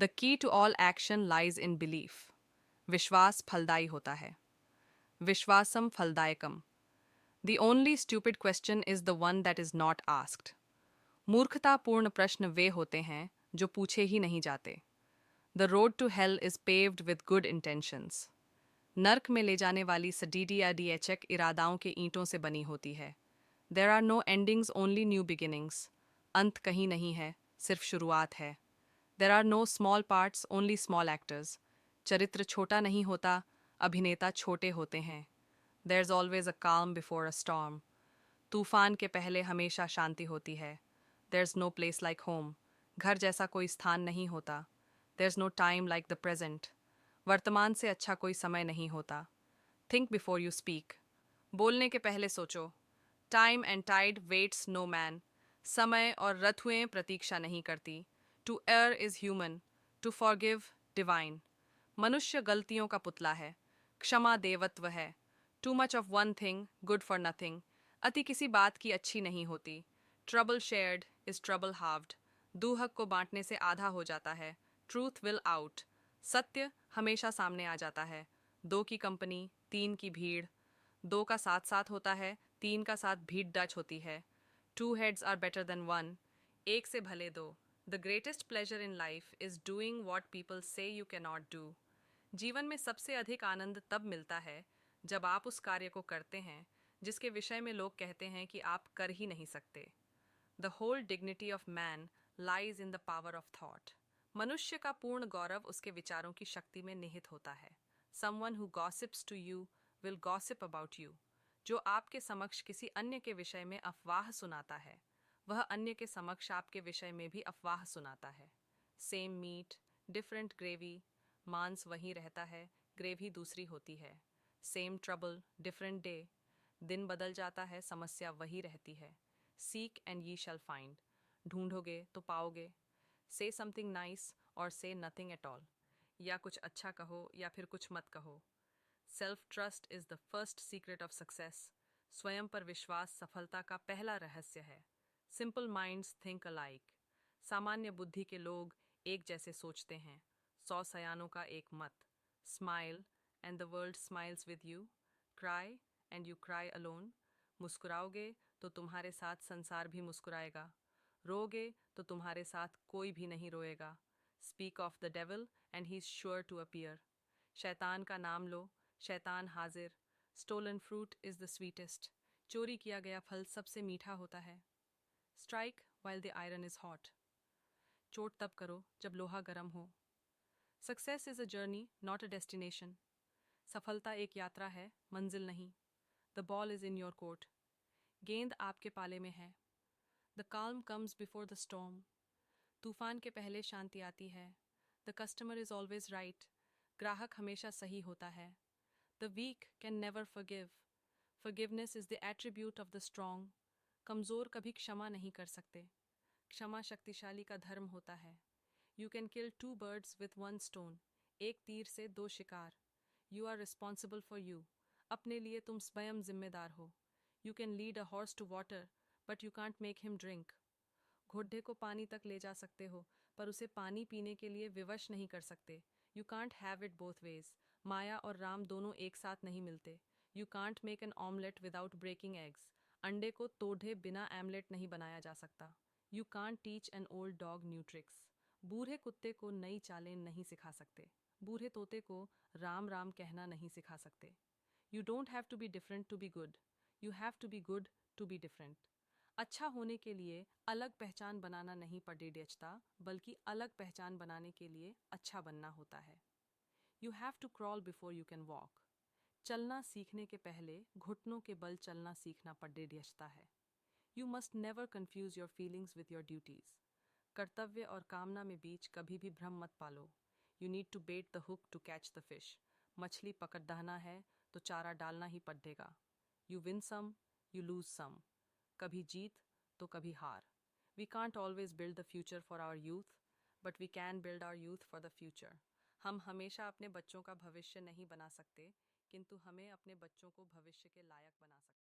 The key to all action lies in belief. विश्वास फलदायी होता है। विश्वासम फलदायकम। The only stupid question is the one that is not asked. मूर्खतापूर्ण प्रश्न वे होते हैं जो पूछे ही नहीं जाते। The road to hell is paved with good intentions. नर्क में ले जाने वाली सडीडी या डीएचएक इरादाओं के ईंटों से बनी होती है। There are no endings only new beginnings. अंत कहीं नहीं है, सिर्फ शुरुआत है। There are no small parts only small actors. चरित्र छोटा नहीं होता, अभिनेता छोटे होते हैं। There is always a calm before a storm. तूफान के पहले हमेशा शांति होती है। There is no place like home. घर जैसा कोई स्थान नहीं होता। There is no time like the present. वर्तमान से अच्छा कोई समय नहीं होता। Think before you speak. बोलने के पहले सोचो। Time and tide waits no man. समय और रथुएं प्रतीक्षा नहीं करती। To err is human, to forgive divine. मनुष्य गलतियों का पुतला है, क्षमा देवत्व है। Too much of one thing good for nothing. अति किसी बात की अच्छी नहीं होती। Trouble shared is trouble halved. दूहक को बांटने से आधा हो जाता है। Truth will out. सत्य हमेशा सामने आ जाता है। दो की कंपनी, तीन की भीड़। दो का साथ साथ होता है, तीन का साथ भीड़ डच होती है। Two heads are better than one. एक से भले दो। The greatest pleasure in life is doing what people say you can not do. जीवन में सबसे अधिक आनंद तब मिलता है जब आप उस कार्य को करते हैं जिसके विषय में लोग कहते हैं कि आप कर ही नहीं सकते। The whole dignity of man lies in the power of thought. मनुष्य का पूर्ण गौरव उसके विचारों की शक्ति में निहित होता है। Someone who gossips to you will gossip about you. जो आपके समक्ष किसी अन्य के विषय में अफवाह सुनाता है, वह अन्य के समक्ष आपके विषय में भी अफवाह सुनाता है। Same meat different gravy. मांस वहीं रहता है, ग्रेवी दूसरी होती है। Same trouble different day. दिन बदल जाता है, समस्या वही रहती है। Seek and ye shall find. ढूंढोगे तो पाओगे। से समथिंग नाइस और से नथिंग एट ऑल। या कुछ अच्छा कहो या फिर कुछ मत कहो। Self trust is the first secret of success. स्वयं पर विश्वास सफलता का पहला रहस्य है। Simple minds think alike. सामान्य बुद्धि के लोग एक जैसे सोचते हैं। 100 सयानों का एक मत। Smile and the world smiles with you. Cry and you cry alone. मुस्कुराओगे तो तुम्हारे साथ संसार भी मुस्कुराएगा। रोगे तो तुम्हारे साथ कोई भी नहीं रोएगा। Speak of the devil and he is sure to appear. शैतान का नाम लो, शैतान हाजिर। Stolen fruit is the sweetest. चोरी किया गया फल सबसे मीठा होता है। Strike while the iron is hot. चोट तब करो जब लोहा गर्म हो। Success is a journey not a destination. सफलता एक यात्रा है, मंजिल नहीं। The ball is in your court. गेंद आपके पाले में है। The calm comes before the storm. तूफान के पहले शांति आती है। The customer is always right. ग्राहक हमेशा सही होता है। The weak can never forgive. Forgiveness is the attribute of the strong. कमजोर कभी क्षमा नहीं कर सकते। क्षमा शक्तिशाली का धर्म होता है। You can kill two birds with one stone. एक तीर से दो शिकार। You are responsible for you. अपने लिए तुम स्वयं जिम्मेदार हो। You can lead a horse to water but you can't make him drink. घोड़े को पानी तक ले जा सकते हो, पर उसे पानी पीने के लिए विवश नहीं कर सकते। You can't have it both ways. माया और राम दोनों एक साथ नहीं मिलते। You can't make an omelette without breaking eggs. अंडे को तोड़े बिना आमलेट नहीं बनाया जा सकता। You can't teach an old dog new tricks. बूढ़े कुत्ते को नई चालें नहीं सिखा सकते। बूढ़े तोते को राम राम कहना नहीं सिखा सकते। You don't have to be different to be good. You have to be good to be different. अच्छा होने के लिए अलग पहचान बनाना नहीं पड़ेगा, बल्कि अलग पहचान बनाने के लिए अच्छा बनना होता है। You have to crawl before you can walk. चलना सीखने के पहले घुटनों के बल चलना सीखना पड़ेगा है। You must never confuse your feelings with your duties. कर्तव्य और कामना में बीच कभी भी भ्रम मत पालो। You need to bait the hook to catch the fish. मछली पकड़ना है तो चारा डालना ही पड़ेगा। You win some, you lose some. कभी जीत तो कभी हार। We can't always build the future for our youth, but we can build our youth for the future. हम हमेशा अपने बच्चों का भविष्य नहीं बना सकते, किंतु हमें अपने बच्चों को भविष्य के लायक बना सकते हैं।